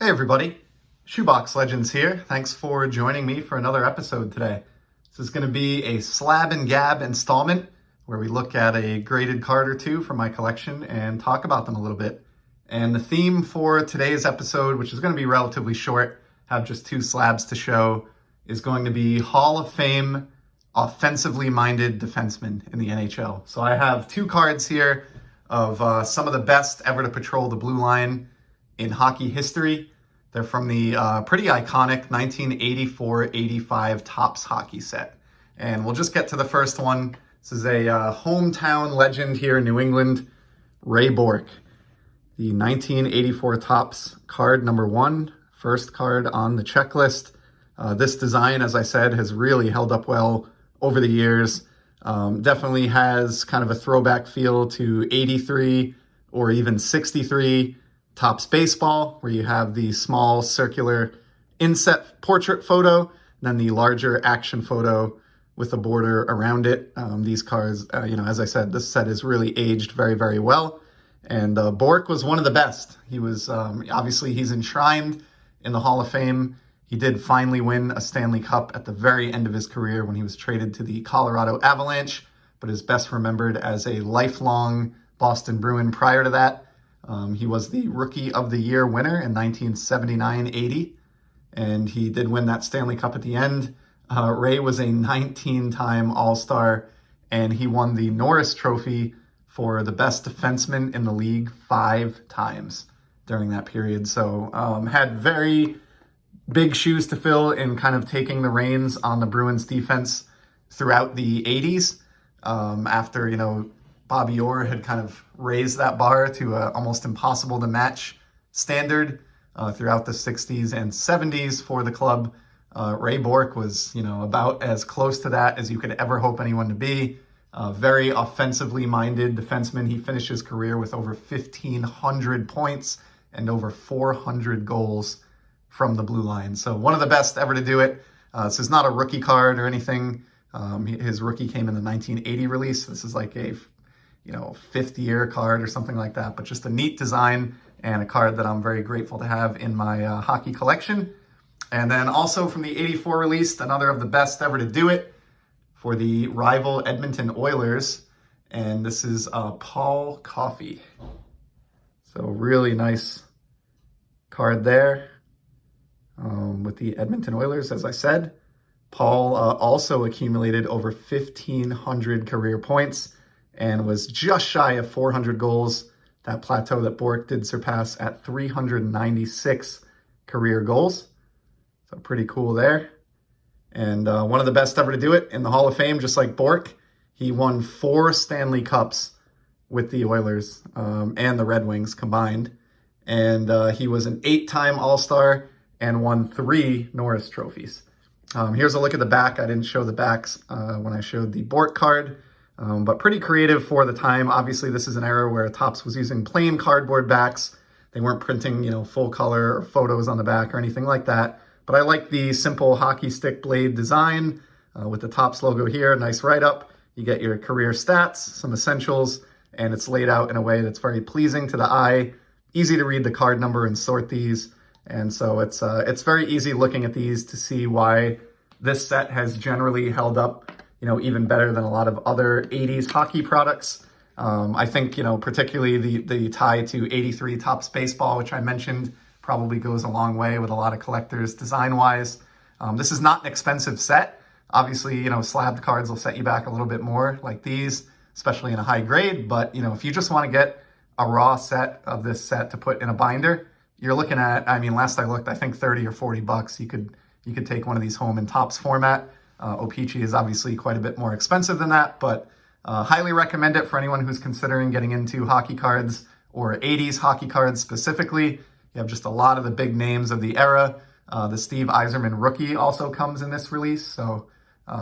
Hey everybody, Shoebox Legends here. Thanks for joining me for another episode today. This is going to be a Slab and Gab installment where we look at a graded card or two from my collection and talk about them a little bit. And the theme for today's episode, which is going to be relatively short, have just two slabs to show, is going to be Hall of Fame offensively minded defensemen in the NHL. So I have two cards here of some of the best ever to patrol the blue line in hockey history. They're from the pretty iconic 1984-85 Topps hockey set. And we'll just get to the first one. This is a hometown legend here in New England, Ray Bourque. The 1984 Topps card number 1, first card on the checklist. This design, as I said, has really held up well over the years. Definitely has kind of a throwback feel to 83 or even 63 Topps baseball, where you have the small circular inset portrait photo, and then the larger action photo with a border around it. These cards, as I said, this set is really aged very, very well. And Bourque was one of the best. He was, obviously he's enshrined in the Hall of Fame. He did finally win a Stanley Cup at the very end of his career when he was traded to the Colorado Avalanche, but is best remembered as a lifelong Boston Bruin prior to that. He was the Rookie of the Year winner in 1979-80, and he did win that Stanley Cup at the end. Ray was a 19-time All-Star, and he won the Norris Trophy for the best defenseman in the league 5 times during that period. So had very big shoes to fill in kind of taking the reins on the Bruins defense throughout the 80s after, Bobby Orr had kind of raised that bar to a almost impossible to match standard throughout the 60s and 70s for the club. Ray Bourque was, about as close to that as you could ever hope anyone to be. Very offensively minded defenseman. He finished his career with over 1,500 points and over 400 goals from the blue line. So one of the best ever to do it. This is not a rookie card or anything. His rookie came in the 1980 release. This is like a fifth year card or something like that, but just a neat design and a card that I'm very grateful to have in my hockey collection. And then also from the 84 release, another of the best ever to do it for the rival Edmonton Oilers. And this is Paul Coffey. So really nice card there with the Edmonton Oilers, as I said. Paul also accumulated over 1,500 career points and was just shy of 400 goals, that plateau that Bourque did surpass at 396 career goals. So pretty cool there. And one of the best ever to do it in the Hall of Fame, just like Bourque. He won 4 Stanley Cups with the Oilers and the Red Wings combined. And he was an 8-time All-Star and won 3 Norris trophies. Here's a look at the back. I didn't show the backs when I showed the Bourque card. But pretty creative for the time. Obviously, this is an era where Topps was using plain cardboard backs. They weren't printing, full color or photos on the back or anything like that. But I like the simple hockey stick blade design with the Topps logo here. Nice write-up. You get your career stats, some essentials, and it's laid out in a way that's very pleasing to the eye. Easy to read the card number and sort these. And so it's very easy looking at these to see why this set has generally held up even better than a lot of other 80s hockey products. I think, particularly the tie to 83 Topps baseball, which I mentioned, probably goes a long way with a lot of collectors design-wise. This is not an expensive set. Obviously, slabbed cards will set you back a little bit more like these, especially in a high grade. But, if you just want to get a raw set of this set to put in a binder, you're looking at, last I looked, I think 30 or 40 bucks. You could take one of these home in Topps format. O-Pee-Chee is obviously quite a bit more expensive than that, but highly recommend it for anyone who's considering getting into hockey cards or 80s hockey cards specifically. You have just a lot of the big names of the era. The Steve Yzerman rookie also comes in this release, so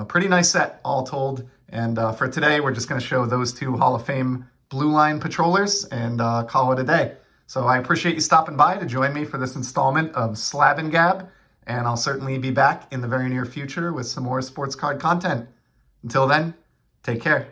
pretty nice set all told. And for today, we're just going to show those 2 Hall of Fame blue line patrollers and call it a day. So I appreciate you stopping by to join me for this installment of Slab and Gab. And I'll certainly be back in the very near future with some more sports card content. Until then, take care.